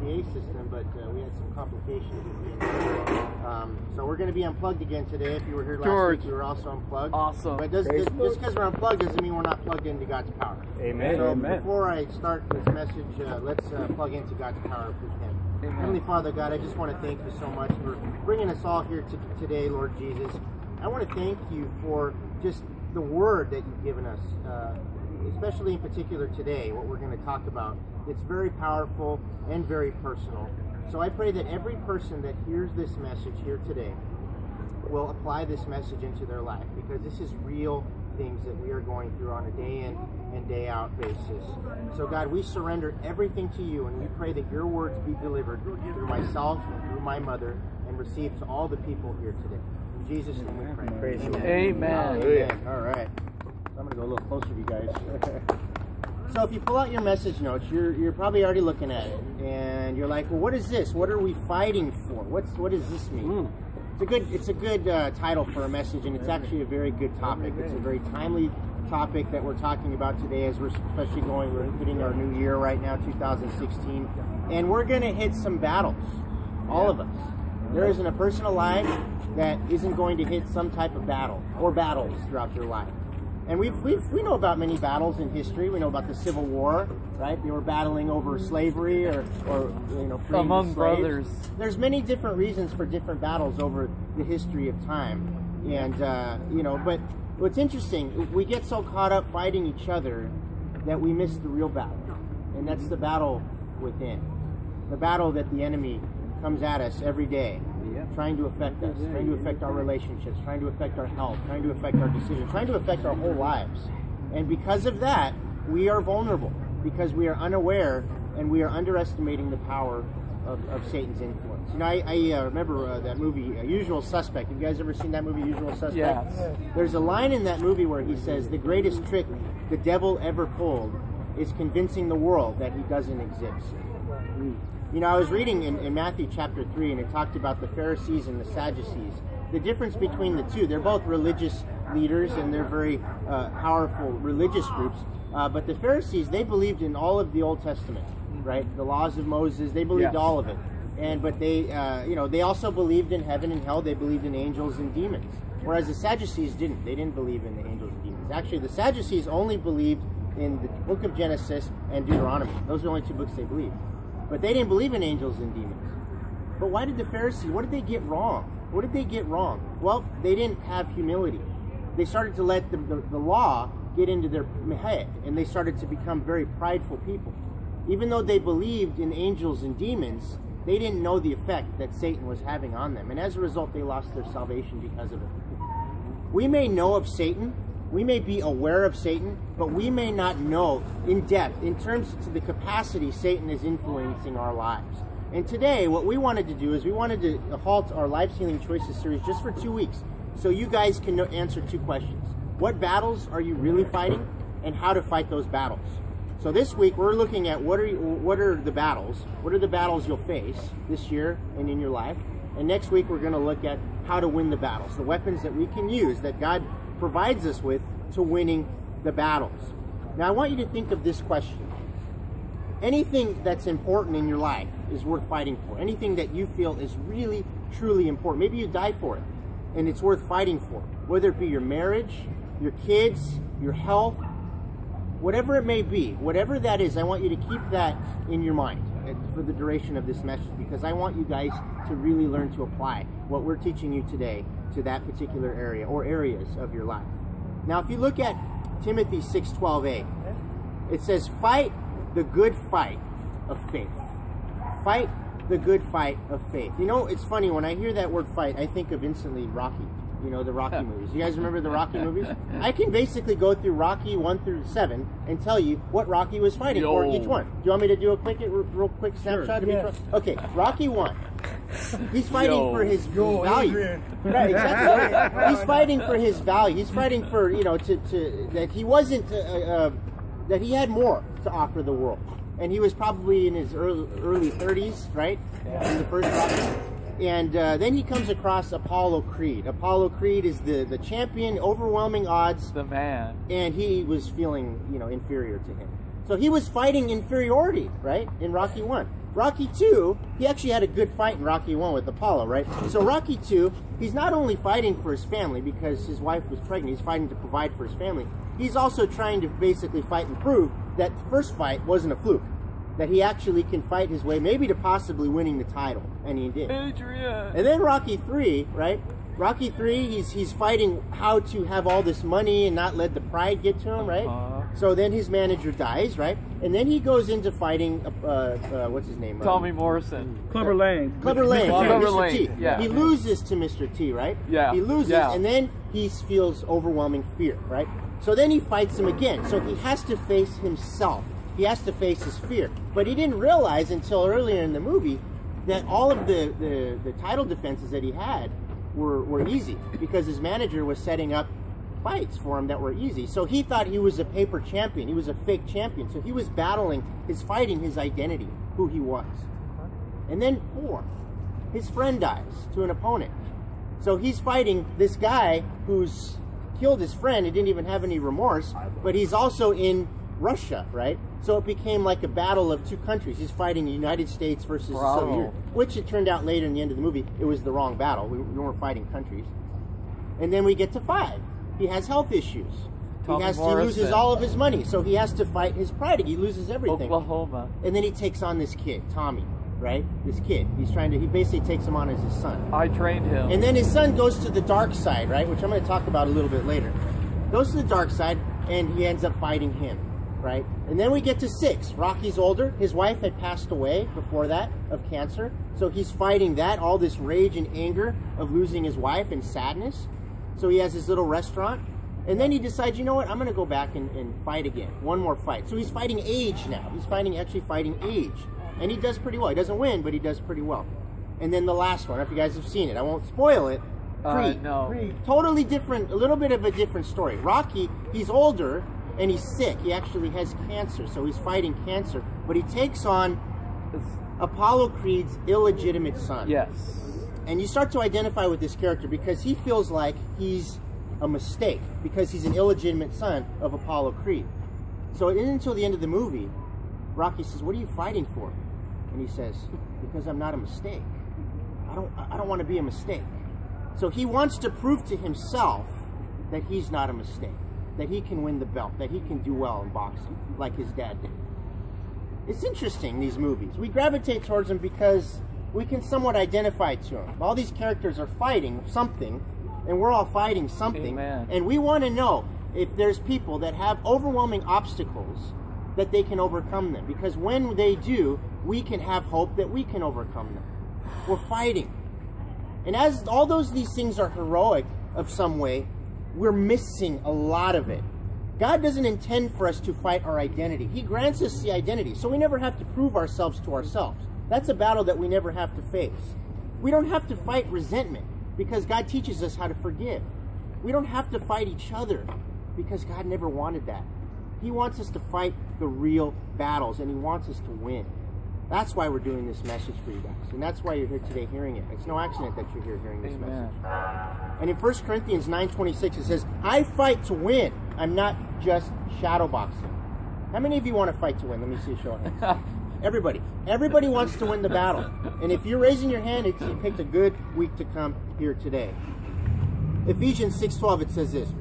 PA system, but we had some complications. So we're going to be unplugged again today. If you were here last week, we were also unplugged. Awesome. But just because we're unplugged doesn't mean we're not plugged into God's power. Amen. So Amen. before I start this message, let's plug into God's power if we can. Amen. Heavenly Father, God, I just want to thank you so much for bringing us all here today, Lord Jesus. I want to thank you for just the word that you've given us, especially in particular today, what we're going to talk about. It's very powerful and very personal. So I pray that every person that hears this message here today will apply this message into their life, because this is real things that we are going through on a day in and day out basis. So God, we surrender everything to you, and we pray that your words be delivered through myself and through my mother and received to all the people here today. In Jesus' name we pray. Praise Amen. Amen. Amen. All right. I'm going to go a little closer to you guys. So if you pull out your message notes, you're probably already looking at it, and you're like, well, what is this? What are we fighting for? What does this mean? It's a good title for a message, and it's actually a very good topic. It's a very timely topic that we're talking about today, as we're especially we're hitting our new year right now, 2016, and we're going to hit some battles, all of us. There isn't a person alive that isn't going to hit some type of battle or battles throughout their life. And we know about many battles in history. We know about the Civil War, right? They were battling over slavery or freeing among slaves. brothers. There's many different reasons for different battles over the history of time. And, but what's interesting, we get so caught up fighting each other that we miss the real battle. And that's the battle within. The battle that the enemy comes at us every day, trying to affect us, trying to affect our relationships, trying to affect our health, trying to affect our decisions, trying to affect our whole lives. And because of that, we are vulnerable, because we are unaware and we are underestimating the power of Satan's influence. You know, I remember that movie, Usual Suspect. Have you guys ever seen that movie, Usual Suspect? Yes. There's a line in that movie where he says, the greatest trick the devil ever pulled is convincing the world that he doesn't exist. You know, I was reading in Matthew chapter 3, and it talked about the Pharisees and the Sadducees. The difference between the two, they're both religious leaders, and they're very powerful religious groups. But the Pharisees, they believed in all of the Old Testament, right? The laws of Moses, they believed all of it. But they, they also believed in heaven and hell. They believed in angels and demons. Whereas the Sadducees didn't. They didn't believe in the angels and demons. Actually, the Sadducees only believed in the book of Genesis and Deuteronomy. Those are the only two books they believed. But they didn't believe in angels and demons. But why did the Pharisees, what did they get wrong? What did they get wrong? Well, they didn't have humility. They started to let the law get into their head, and they started to become very prideful people. Even though they believed in angels and demons, they didn't know the effect that Satan was having on them. And as a result, they lost their salvation because of it. We may know of Satan, we may be aware of Satan, but we may not know in depth, in terms of the capacity Satan is influencing our lives. And today, what we wanted to do is we wanted to halt our Life Healing Choices series just for 2 weeks, so you guys can answer 2 questions. What battles are you really fighting, and how to fight those battles? So this week, we're looking at what are the battles? What are the battles you'll face this year and in your life? And next week, we're going to look at how to win the battles, the weapons that we can use, that God provides us with to winning the battles. Now, I want you to think of this question. Anything that's important in your life is worth fighting for. Anything that you feel is really, truly important. Maybe you die for it, and it's worth fighting for. Whether it be your marriage, your kids, your health, whatever it may be, whatever that is, I want you to keep that in your mind for the duration of this message, because I want you guys to really learn to apply what we're teaching you today to that particular area or areas of your life. Now, if you look at Timothy 6:12a, it says, fight the good fight of faith. Fight the good fight of faith. You know, it's funny, when I hear that word fight, I think of instantly Rocky. You know, the Rocky movies. You guys remember the Rocky movies? I can basically go through Rocky 1 through 7 and tell you what Rocky was fighting for each one. Do you want me to do a real quick snapshot of each one? Okay, Rocky 1. He's fighting for his value. Right, exactly. He's fighting for his value. He's fighting for, that he wasn't, that he had more to offer the world. And he was probably in his early 30s, right? Yeah. In the first Rocky. And then he comes across Apollo Creed. Apollo Creed is the champion, overwhelming odds. The man. And he was feeling, inferior to him. So he was fighting inferiority, right, in Rocky 1. Rocky 2, he actually had a good fight in Rocky 1 with Apollo, right? So Rocky 2, he's not only fighting for his family because his wife was pregnant, he's fighting to provide for his family. He's also trying to basically fight and prove that the first fight wasn't a fluke. That he actually can fight his way, maybe to possibly winning the title. And he did. Adrian! And then Rocky 3, right? Rocky 3, he's fighting how to have all this money and not let the pride get to him, right? So then his manager dies, right? And then he goes into fighting, what's his name? Tommy Morrison. Clubber Lang. Clubber Lang, Clubber Mr. Lang, T. yeah. He loses to Mr. T, right? Yeah. He loses, yeah. and then he feels overwhelming fear, right? So then he fights him again. So he has to face himself. He has to face his fear. But he didn't realize until earlier in the movie that all of the title defenses that he had were easy because his manager was setting up fights for him that were easy. So he thought he was a paper champion. He was a fake champion. So he was battling, fighting his identity, who he was. And then 4, his friend dies to an opponent. So he's fighting this guy who's killed his friend and didn't even have any remorse, but he's also in Russia, right? So it became like a battle of 2 countries. He's fighting the United States versus the Soviet Union, which it turned out later in the end of the movie, it was the wrong battle. We weren't fighting countries. And then we get to 5. He has health issues. He loses all of his money, so he has to fight his pride. He loses everything. Oklahoma. And then he takes on this kid, Tommy, right? This kid. He basically takes him on as his son. I trained him. And then his son goes to the dark side, right? Which I'm going to talk about a little bit later. Goes to the dark side, and he ends up fighting him, right? And then we get to 6. Rocky's older. His wife had passed away before that of cancer. So he's fighting that, all this rage and anger of losing his wife and sadness. So he has his little restaurant. And then he decides, you know what, I'm going to go back and fight again. One more fight. So he's fighting age now. He's actually fighting age. And he does pretty well. He doesn't win, but he does pretty well. And then the last one, if you guys have seen it, I won't spoil it. Creed. No. Creed. Totally different, a little bit of a different story. Rocky, he's older and he's sick. He actually has cancer, so he's fighting cancer. But he takes on Apollo Creed's illegitimate son. Yes. And you start to identify with this character because he feels like he's a mistake because he's an illegitimate son of Apollo Creed. So it isn't until the end of the movie, Rocky says, "What are you fighting for?" And he says, "Because I'm not a mistake. I don't want to be a mistake." So he wants to prove to himself that he's not a mistake, that he can win the belt, that he can do well in boxing like his dad did. It's interesting, these movies. We gravitate towards them because we can somewhat identify to them. All these characters are fighting something, and we're all fighting something. Amen. And we want to know if there's people that have overwhelming obstacles that they can overcome them. Because when they do, we can have hope that we can overcome them. We're fighting. And as all these things are heroic of some way, we're missing a lot of it. God doesn't intend for us to fight our identity. He grants us the identity, so we never have to prove ourselves to ourselves. That's a battle that we never have to face. We don't have to fight resentment because God teaches us how to forgive. We don't have to fight each other because God never wanted that. He wants us to fight the real battles, and He wants us to win. That's why we're doing this message for you guys, and that's why you're here today hearing it. It's no accident that you're here hearing this message. And in 1 Corinthians 9:26, it says, "I fight to win. I'm not just shadow boxing." How many of you want to fight to win? Let me see a show of hands. Everybody. Everybody wants to win the battle. And if you're raising your hand, you picked a good week to come here today. Ephesians 6:12, it says this,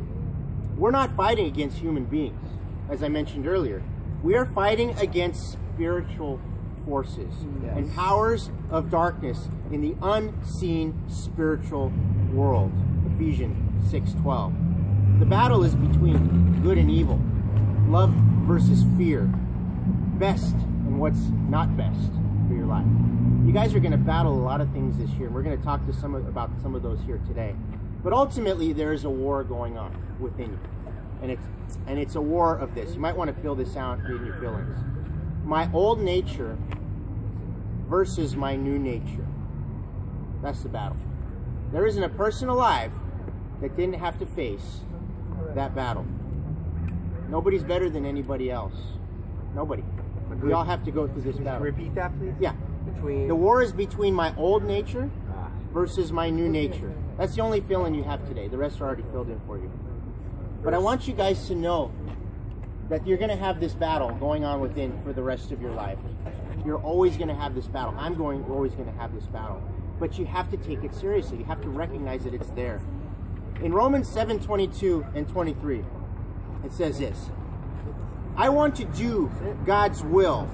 "We're not fighting against human beings, as I mentioned earlier. We are fighting against spiritual forces and powers of darkness in the unseen spiritual world." Ephesians 6:12. The battle is between good and evil, love versus fear, best and what's not best for your life. You guys are going to battle a lot of things this year, and we're going to talk to about some of those here today. But ultimately, there is a war going on within you, and it's a war of this. You might want to feel this out in your feelings. My old nature versus my new nature. That's the battle. There isn't a person alive that didn't have to face that battle. Nobody's better than anybody else. Nobody. We all have to go through this battle. Repeat that, please? Yeah. The war is between my old nature versus my new nature. That's the only feeling you have today. The rest are already filled in for you. But I want you guys to know that you're going to have this battle going on within for the rest of your life. You're always going to have this battle. Always going to have this battle. But you have to take it seriously. You have to recognize that it's there. In Romans 7:22 and 23, it says this: I want to do God's will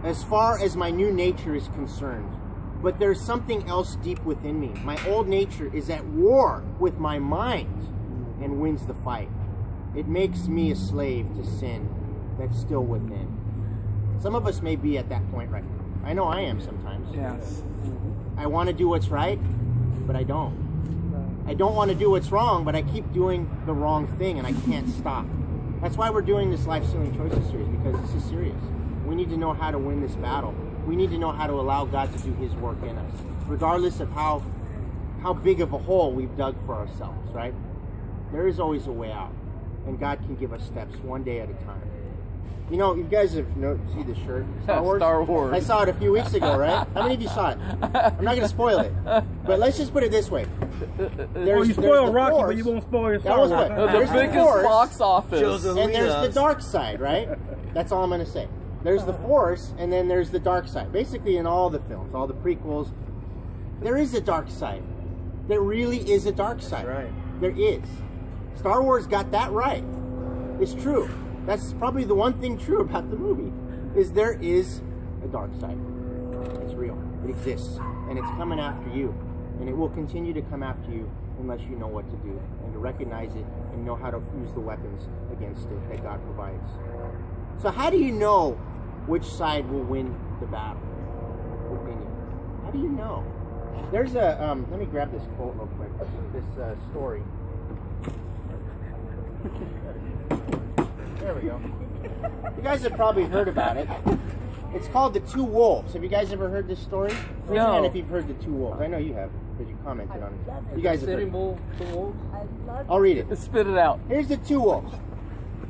as far as my new nature is concerned. But there's something else deep within me. My old nature is at war with my mind and wins the fight. It makes me a slave to sin that's still within. Some of us may be at that point right now. I know I am sometimes. Yes. I want to do what's right, but I don't. I don't want to do what's wrong, but I keep doing the wrong thing and I can't stop. That's why we're doing this Life Sealing Choices series, because this is serious. We need to know how to win this battle. We need to know how to allow God to do His work in us, regardless of how big of a hole we've dug for ourselves, right? There is always a way out, and God can give us steps one day at a time. You know, you guys have see the shirt? Star Wars? Star Wars. I saw it a few weeks ago, right? How many of you saw it? I'm not going to spoil it, but let's just put it this way. Well, you spoil Rocky, but you won't spoil your Star Wars. The biggest box office. And there's the dark side, right? That's all I'm going to say. There's the Force, and then there's the dark side. Basically, in all the films, all the prequels, there is a dark side. There really is a dark side. Right. There is. Star Wars got that right. It's true. That's probably the one thing true about the movie, is there is a dark side. It's real. It exists. And it's coming after you. And it will continue to come after you unless you know what to do and to recognize it and know how to use the weapons against it that God provides. So how do you know which side will win the battle within you? How do you know? There's a, let me grab this quote real quick, this story. There we go. You guys have probably heard about it. It's called The Two Wolves. Have you guys ever heard this story? Raise your hand if you've heard The Two Wolves. I know you have, because you commented on it. You guys have heard it. I'll read it. Spit it out. Here's The Two Wolves.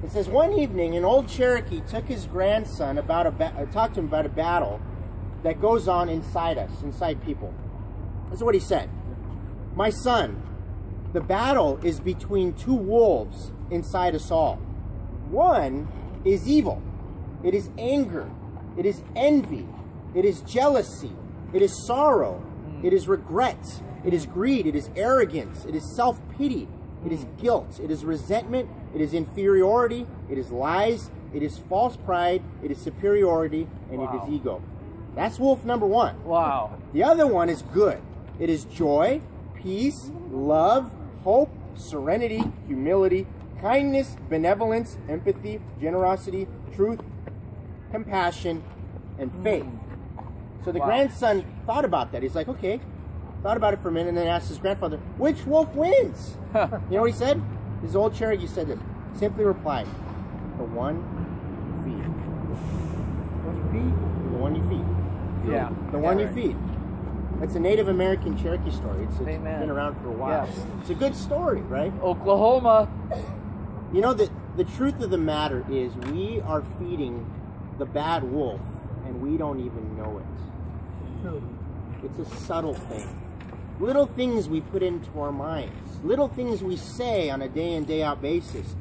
It says, one evening, an old Cherokee took his grandson talked to him about a battle that goes on inside us, inside people. This is what he said. My son, the battle is between two wolves inside us all. One is evil. It is anger. It is envy. It is jealousy. It is sorrow. It is regret. It is greed. It is arrogance. It is self-pity. It is guilt. It is resentment. It is inferiority. It is lies. It is false pride. It is superiority. And it is ego. That's wolf number one. Wow. The other one is good. It is joy, peace, love, hope, serenity, humility, kindness, benevolence, empathy, generosity, truth, compassion, and faith. So the grandson thought about that. He's like, okay, thought about it for a minute, and then asked his grandfather, which wolf wins? You know what he said? His old Cherokee said this. Simply replied, the one you feed. The one you feed. Yeah. The one you feed. It's a Native American Cherokee story. It's been around for a while. Yes. It's a good story, right? Oklahoma. You know, the truth of the matter is we are feeding the bad wolf, and we don't even know it. It's a subtle thing. Little things we put into our minds. Little things we say on a day in, day out basis.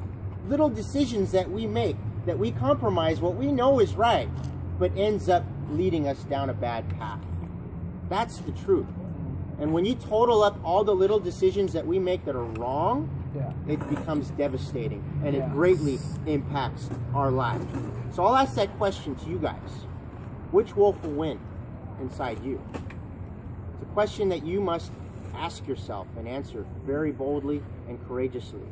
Little decisions that we make, that we compromise what we know is right, but ends up leading us down a bad path. That's the truth. And when you total up all the little decisions that we make that are wrong, it becomes devastating, and it greatly impacts our life. So I'll ask that question to you guys. Which wolf will win inside you? It's a question that you must ask yourself and answer very boldly and courageously.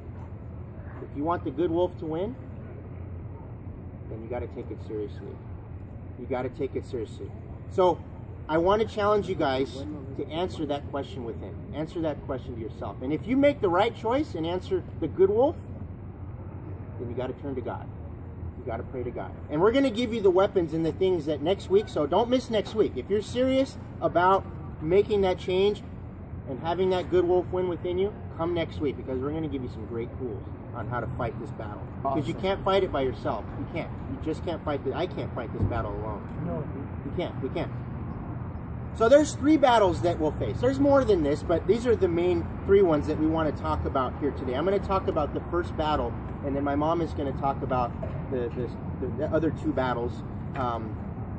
If you want the good wolf to win, then you got to take it seriously. You got to take it seriously. So I want to challenge you guys to answer that question within. Answer that question to yourself. And if you make the right choice and answer the good wolf, then you got to turn to God. You got to pray to God. And we're going to give you the weapons and the things that next week, so don't miss next week. If you're serious about making that change and having that good wolf win within you, come next week, because we're going to give you some great tools on how to fight this battle. Because you can't fight it by yourself. You can't. You just can't fight it. I can't fight this battle alone. No. You can't. We can't. So there's 3 battles that we'll face. There's more than this, but these are the main 3 ones that we want to talk about here today. I'm going to talk about the first battle, and then my mom is going to talk about the other 2 battles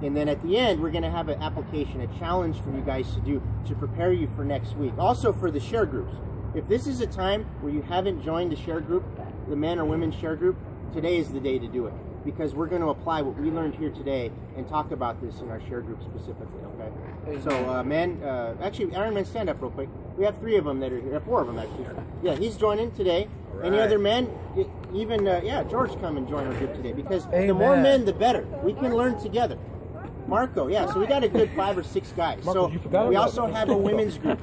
And then at the end, we're going to have an application, a challenge for you guys to do to prepare you for next week. Also for the share groups. If this is a time where you haven't joined the share group, the men or women share group, today is the day to do it. Because we're going to apply what we learned here today and talk about this in our share group specifically, okay? So, men, actually, Iron Man, stand up real quick. We have 3 of them that are here. 4 of them, actually. Yeah, he's joining today. Right. Any other men? Even, George, come and join our group today. Because the more men, the better. We can learn together. Marco, yeah, so we got a good 5 or 6 guys. Marco, so we also have a women's group.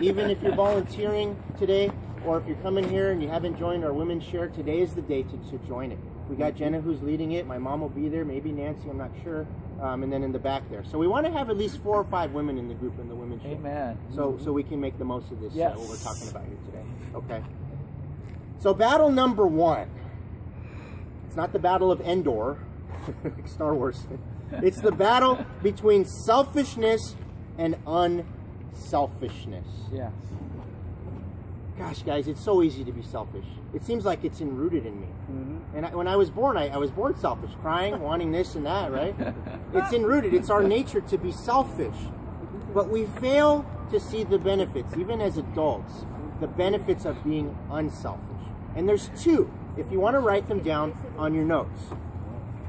Even if you're volunteering today, or if you're coming here and you haven't joined our women's share, today is the day to join it. We got Jenna who's leading it. My mom will be there, maybe Nancy, I'm not sure. And then in the back there. So we want to have at least 4 or 5 women in the group in the women's share. Amen. So we can make the most of this, what we're talking about here today. Okay. So battle number 1. It's not the Battle of Endor, like Star Wars. It's the battle between selfishness and unselfishness. Yes. Gosh, guys, it's so easy to be selfish. It seems like it's enrooted in me. Mm-hmm. And when I was born, I was born selfish, crying, wanting this and that, right? It's enrooted. It's our nature to be selfish. But we fail to see the benefits, even as adults, the benefits of being unselfish. And there's 2, if you want to write them down on your notes.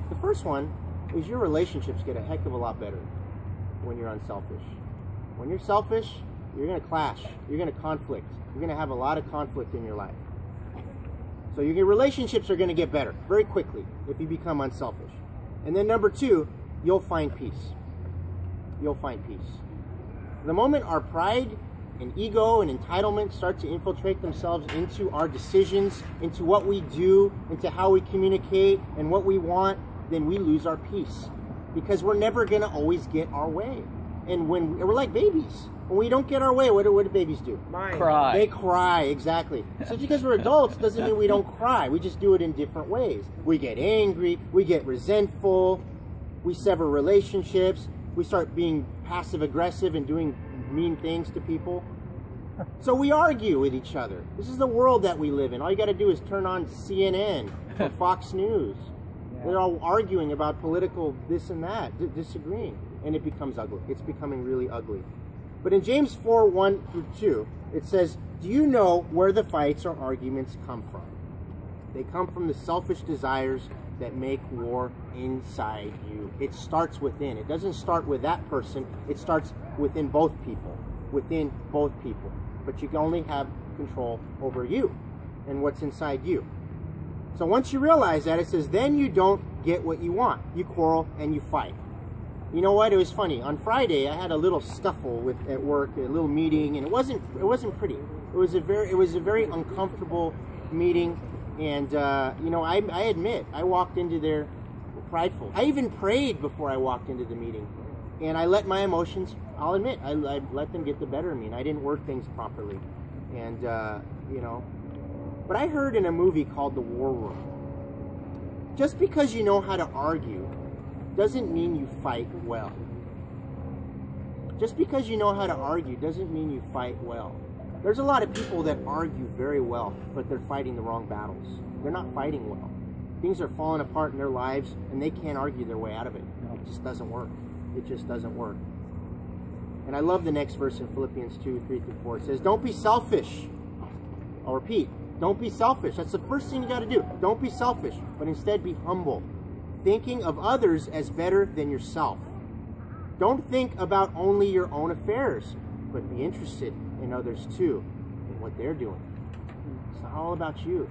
The first one is your relationships get a heck of a lot better when you're unselfish. When you're selfish, you're going to clash. You're going to conflict. You're going to have a lot of conflict in your life. So your relationships are going to get better very quickly if you become unselfish. And then number 2, you'll find peace. You'll find peace. The moment our pride and ego and entitlement start to infiltrate themselves into our decisions, into what we do, into how we communicate and what we want, then we lose our peace. Because we're never going to always get our way. And when we're like babies. When we don't get our way, what do babies do? Cry. They cry, exactly. So just because we're adults doesn't mean we don't cry. We just do it in different ways. We get angry, we get resentful, we sever relationships, we start being passive-aggressive and doing mean things to people. So we argue with each other. This is the world that we live in. All you got to do is turn on CNN or Fox News. They're all arguing about political this and that, disagreeing. And it becomes ugly. It's becoming really ugly. But in James 4, 1 through 2, it says, do you know where the fights or arguments come from? They come from the selfish desires that make war inside you. It starts within. It doesn't start with that person. It starts within both people. Within both people. But you can only have control over you and what's inside you. So once you realize that, it says, then you don't get what you want. You quarrel and you fight. You know what? It was funny. On Friday, I had a little scuffle at work, a little meeting, and it wasn't pretty. It was a very uncomfortable meeting, and I admit I walked into there prideful. I even prayed before I walked into the meeting, and I let my emotions. I'll admit I let them get the better of me, and I didn't word things properly, and But I heard in a movie called The War Room, just because you know how to argue doesn't mean you fight well. Just because you know how to argue doesn't mean you fight well. There's a lot of people that argue very well, but they're fighting the wrong battles. They're not fighting well. Things are falling apart in their lives, and they can't argue their way out of it. It just doesn't work. It just doesn't work. And I love the next verse in Philippians 2, 3 through 4. It says, don't be selfish. I'll repeat. Don't be selfish. That's the first thing you got to do. Don't be selfish, but instead be humble, thinking of others as better than yourself. Don't think about only your own affairs, but be interested in others too, in what they're doing. It's not all about you.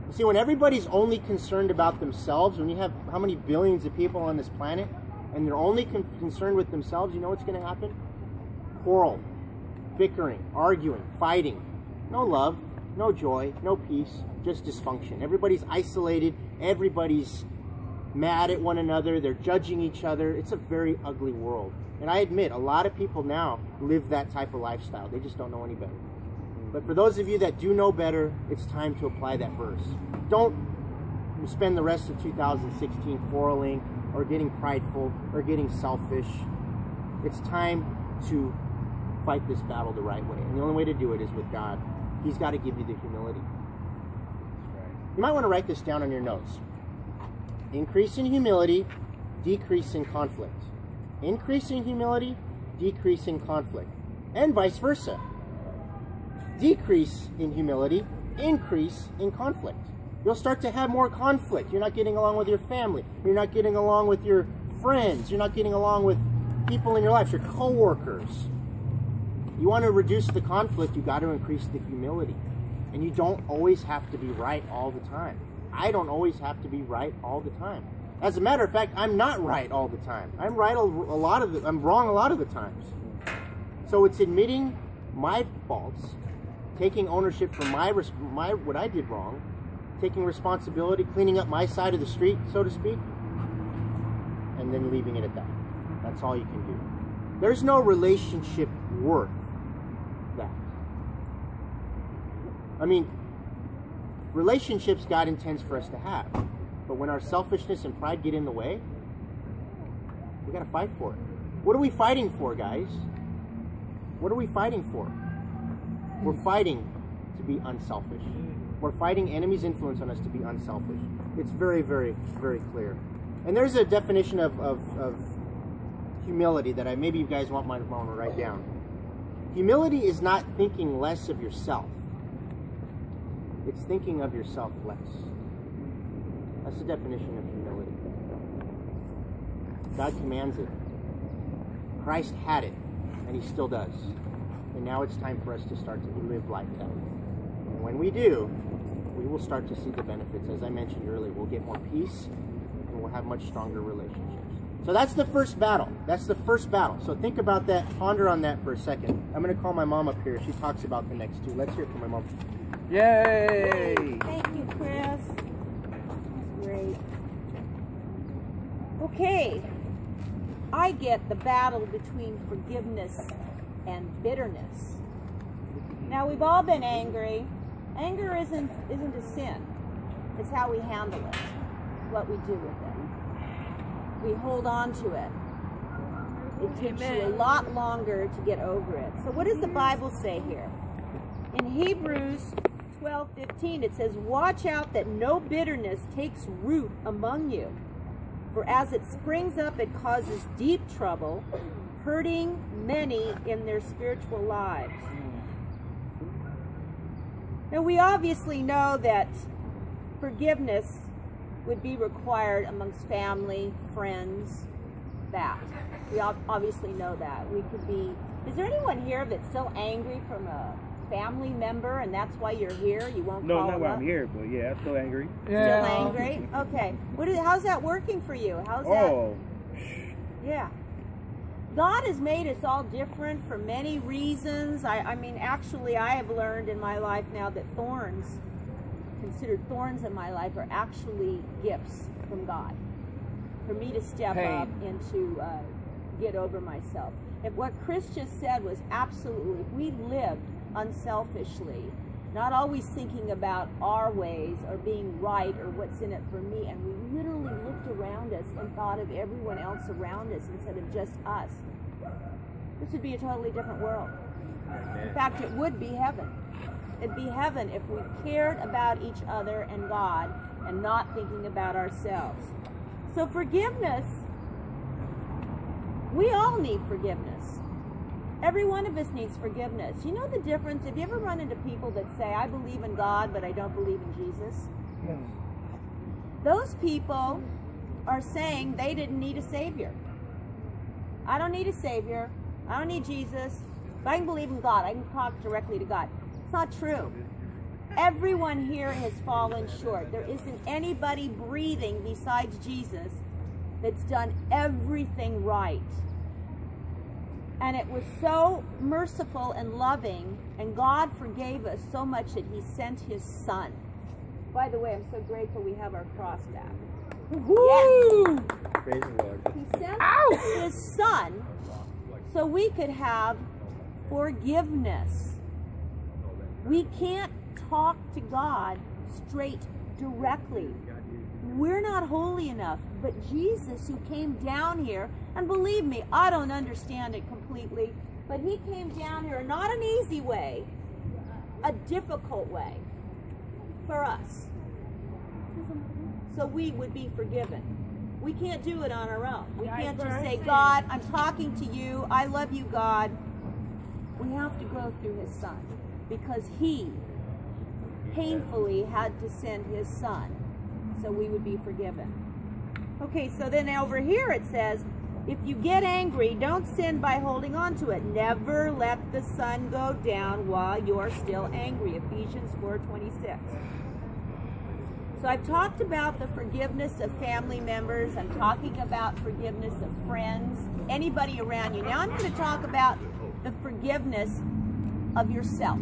You see, when everybody's only concerned about themselves, when you have how many billions of people on this planet, and they're only concerned with themselves, you know what's going to happen? Quarrel, bickering, arguing, fighting. No love, no joy, no peace, just dysfunction. Everybody's isolated, everybody's mad at one another, they're judging each other. It's a very ugly world. And I admit, a lot of people now live that type of lifestyle. They just don't know any better. But for those of you that do know better, it's time to apply that verse. Don't spend the rest of 2016 quarreling or getting prideful or getting selfish. It's time to fight this battle the right way. And the only way to do it is with God. He's got to give you the humility. You might want to write this down on your notes. Increase in humility decrease in conflict. Increase in humility, decrease in conflict. And vice versa. Decrease in humility, increase in conflict. You'll start to have more conflict. You're not getting along with your family. You're not getting along with your friends. You're not getting along with people in your life, your coworkers. You want to reduce the conflict, you got to increase the humility. And you don't always have to be right all the time. I don't always have to be right all the time. As a matter of fact, I'm not right all the time. I'm right I'm wrong a lot of the times. So it's admitting my faults, taking ownership for what I did wrong, taking responsibility, cleaning up my side of the street, so to speak, and then leaving it at that. That's all you can do. There's no relationship worth that. I mean, relationships God intends for us to have. But when our selfishness and pride get in the way, we got to fight for it. What are we fighting for, guys? What are we fighting for? We're fighting to be unselfish. We're fighting enemy's influence on us to be unselfish. It's very, very, very clear. And there's a definition of humility that maybe you guys want to write down. Humility is not thinking less of yourself. It's thinking of yourself less. That's the definition of humility. God commands it. Christ had it, and He still does. And now it's time for us to start to live like that. And when we do, we will start to see the benefits. As I mentioned earlier, we'll get more peace, and we'll have much stronger relationships. So that's the first battle. That's the first battle. So think about that. Ponder on that for a second. I'm going to call my mom up here. She talks about the next two. Let's hear from my mom. Yay! Thank you, Chris. Great. Okay. I get the battle between forgiveness and bitterness. Now, we've all been angry. Anger isn't a sin. It's how we handle it, what we do with it. We hold on to it. It takes you a lot longer to get over it. So what does the Bible say here? In Hebrews 12:15, it says, "Watch out that no bitterness takes root among you. For as it springs up, it causes deep trouble, hurting many in their spiritual lives." Now, we obviously know that forgiveness would be required amongst family, friends, that. We obviously know that. We could be... Is there anyone here that's still angry from a family member, and that's why you're here? You won't call No, not them why up? I'm here, but yeah, I'm still angry. Yeah. Still angry? Okay. How's that working for you? How's that? Oh. Yeah. God has made us all different for many reasons. I mean, actually, I have learned in my life now that considered thorns in my life, are actually gifts from God. For me to step up and to get over myself. If what Chris just said was absolutely, if we lived unselfishly, not always thinking about our ways or being right or what's in it for me, and we literally looked around us and thought of everyone else around us instead of just us, this would be a totally different world. In fact, it would be heaven. It'd be heaven if we cared about each other and God and not thinking about ourselves. So forgiveness, we all need forgiveness. Every one of us needs forgiveness. You know the difference? Have you ever run into people that say, I believe in God, but I don't believe in Jesus? Yes. Those people are saying they didn't need a Savior. I don't need a Savior. I don't need Jesus. If I can believe in God, I can talk directly to God. It's not true. Everyone here has fallen short. There isn't anybody breathing besides Jesus that's done everything right. And it was so merciful and loving, and God forgave us so much that He sent His Son. By the way, I'm so grateful we have our cross back. Woo! Yes. Praise the Lord. He sent His Son so we could have forgiveness. We can't talk to God straight, directly. We're not holy enough, but Jesus, who came down here, and believe me, I don't understand it completely, but He came down here, not an easy way, a difficult way for us, so we would be forgiven. We can't do it on our own. We can't just say, Right. God, I'm talking to you. I love you, God. We have to go through his son because he painfully had to send his son so we would be forgiven. Okay, so then over here it says, if you get angry, don't sin by holding on to it. Never let the sun go down while you're still angry. Ephesians 4:26. So I've talked about the forgiveness of family members. I'm talking about forgiveness of friends, anybody around you. Now I'm going to talk about the forgiveness of yourself.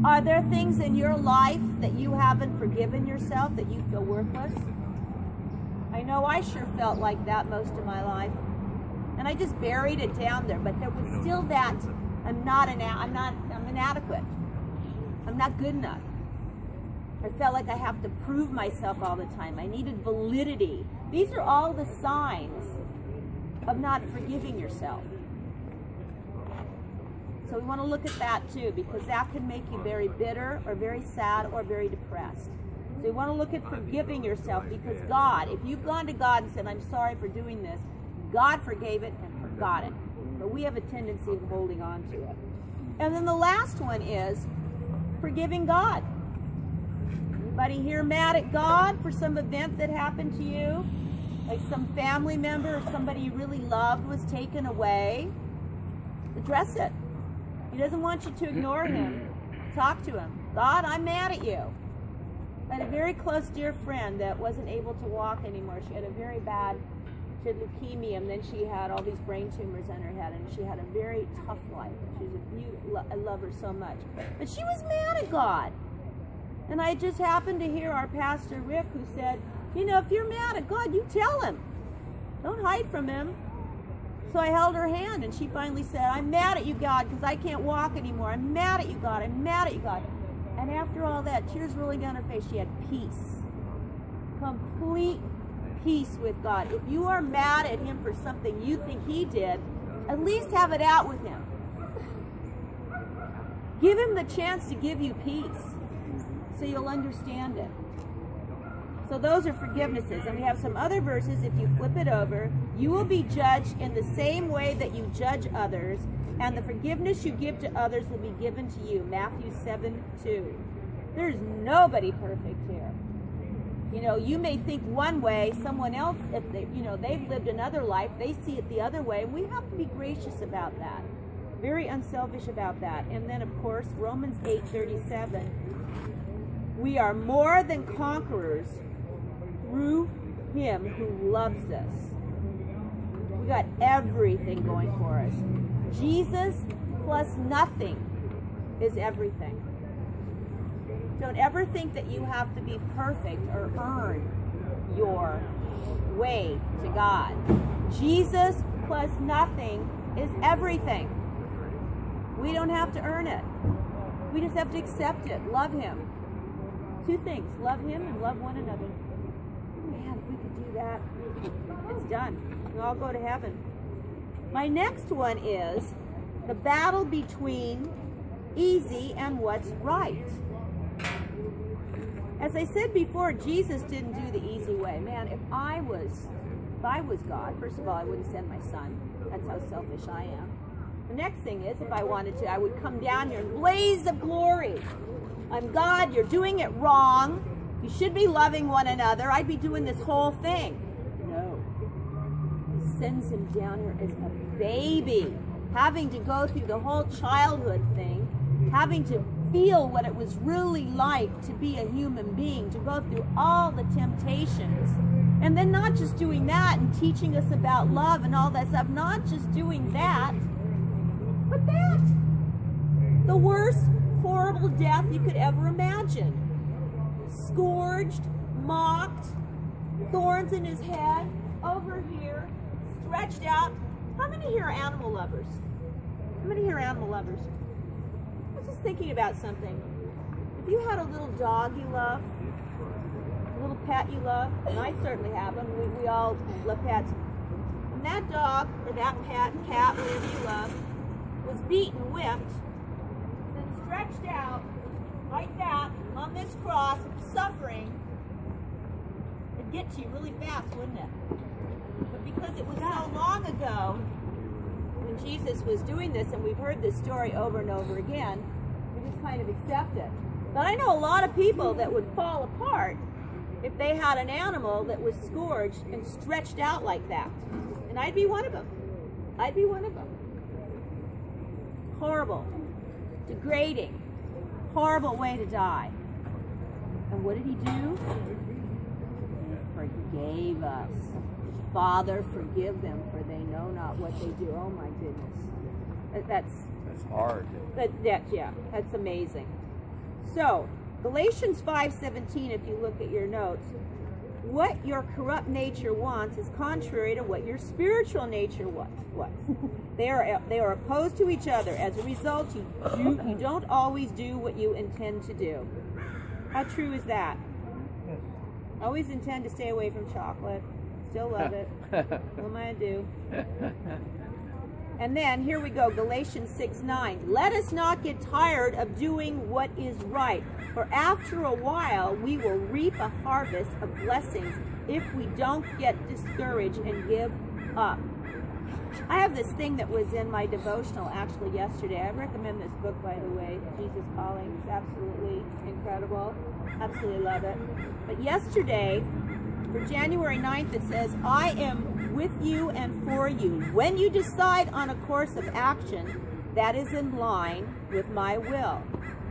Are there things in your life that you haven't forgiven yourself, that you feel worthless? I know I sure felt like that most of my life. And I just buried it down there, but there was still that I'm inadequate. I'm not good enough. I felt like I have to prove myself all the time. I needed validity. These are all the signs of not forgiving yourself. So we want to look at that too, because that can make you very bitter or very sad or very depressed. So you want to look at forgiving yourself, because God, if you've gone to God and said, I'm sorry for doing this, God forgave it and forgot it. But we have a tendency of holding on to it. And then the last one is forgiving God. Anybody here mad at God for some event that happened to you? Like some family member or somebody you really loved was taken away? Address it. He doesn't want you to ignore him. Talk to him. God, I'm mad at you. I had a very close dear friend that wasn't able to walk anymore. She had she had leukemia, and then she had all these brain tumors on her head, and she had a very tough life. She was a beautiful, I love her so much. But she was mad at God. And I just happened to hear our pastor, Rick, who said, you know, if you're mad at God, you tell him. Don't hide from him. So I held her hand, and she finally said, I'm mad at you, God, because I can't walk anymore. I'm mad at you, God. I'm mad at you, God. And after all that, tears rolling down her face, she had peace. Complete peace with God. If you are mad at him for something you think he did, at least have it out with him. Give him the chance to give you peace so you'll understand it. So those are forgivenesses. And we have some other verses. If you flip it over, you will be judged in the same way that you judge others, and the forgiveness you give to others will be given to you. Matthew 7:2. There's nobody perfect here. You know, you may think one way, someone else, if they, you know, they've lived another life, they see it the other way, and we have to be gracious about that. Very unselfish about that. And then, of course, Romans 8:37. We are more than conquerors through him who loves us. We got everything going for us. Jesus plus nothing is everything. Don't ever think that you have to be perfect or earn your way to God. Jesus plus nothing is everything. We don't have to earn it. We just have to accept it, love him. Two things, love him and love one another. Man, if we could do that, it's done. We'll all go to heaven. My next one is the battle between easy and what's right. As I said before, Jesus didn't do the easy way. Man, if I was God, first of all, I wouldn't send my son. That's how selfish I am. The next thing is, if I wanted to, I would come down here in blaze of glory. I'm God, you're doing it wrong. You should be loving one another. I'd be doing this whole thing. No. He sends him down here as a baby, having to go through the whole childhood thing, having to feel what it was really like to be a human being, to go through all the temptations. And then not just doing that and teaching us about love and all that stuff, not just doing that, but that. The worst horrible death you could ever imagine. Scourged, mocked, thorns in his head, over here, stretched out. How many here are animal lovers? How many here are animal lovers? I was just thinking about something. If you had a little dog you love, a little pet you love, and I certainly have them, we all love pets, and that dog, or that pet, cat, whatever you love, was beaten, whipped, stretched out like that on this cross, suffering, it'd get to you really fast, wouldn't it? But because it was so long ago when Jesus was doing this, and we've heard this story over and over again, we just kind of accept it. But I know a lot of people that would fall apart if they had an animal that was scourged and stretched out like that. And I'd be one of them. I'd be one of them. Horrible, degrading, horrible way to die. And what did he do? He forgave us. Father, forgive them, for they know not what they do. Oh my goodness. That's hard. That's amazing. So, Galatians 5:17, if you look at your notes, what your corrupt nature wants is contrary to what your spiritual nature wants. They are opposed to each other. As a result, you don't always do what you intend to do. How true is that? Always intend to stay away from chocolate. Still love it. What am I going to do? And then, here we go, Galatians 6:9. Let us not get tired of doing what is right, for after a while we will reap a harvest of blessings if we don't get discouraged and give up. I have this thing that was in my devotional actually yesterday. I recommend this book, by the way, Jesus Calling. It's absolutely incredible. Absolutely love it. But yesterday, for January 9th, it says, I am with you and for you. When you decide on a course of action that is in line with my will,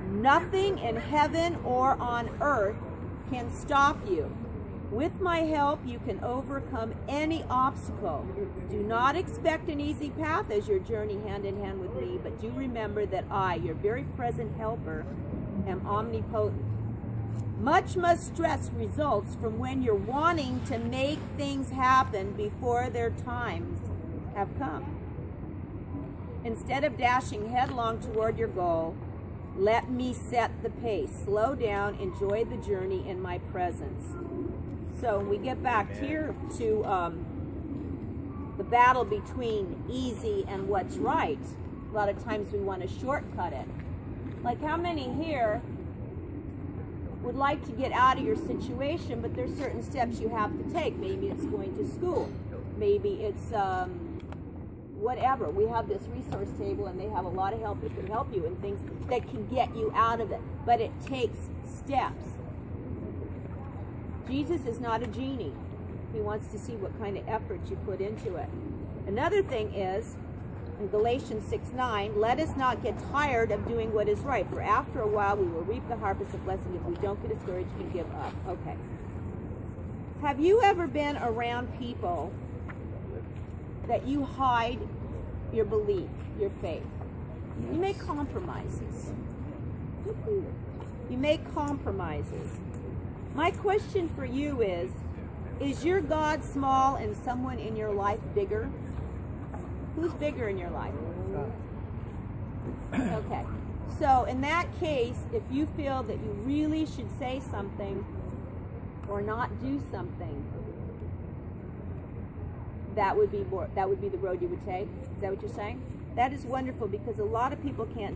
nothing in heaven or on earth can stop you. With my help, you can overcome any obstacle. Do not expect an easy path as your journey hand in hand with me, but do remember that I, your very present helper, am omnipotent. Much stress results from when you're wanting to make things happen before their times have come. Instead of dashing headlong toward your goal, let me set the pace. Slow down, enjoy the journey in my presence. So we get back here to the battle between easy and what's right. A lot of times we want to shortcut it. Like, how many here would like to get out of your situation, but there's certain steps you have to take? Maybe it's going to school. Maybe it's whatever. We have this resource table, and they have a lot of help that can help you in things that can get you out of it. But it takes steps. Jesus is not a genie. He wants to see what kind of effort you put into it. Another thing is, in Galatians 6:9, let us not get tired of doing what is right, for after a while we will reap the harvest of blessing if we don't get discouraged and give up. Okay. Have you ever been around people that you hide your belief, your faith? You make compromises. You make compromises. My question for you is your God small and someone in your life bigger? Who's bigger in your life? Okay. So in that case, if you feel that you really should say something or not do something, that would be the road you would take. Is that what you're saying? That is wonderful, because a lot of people can't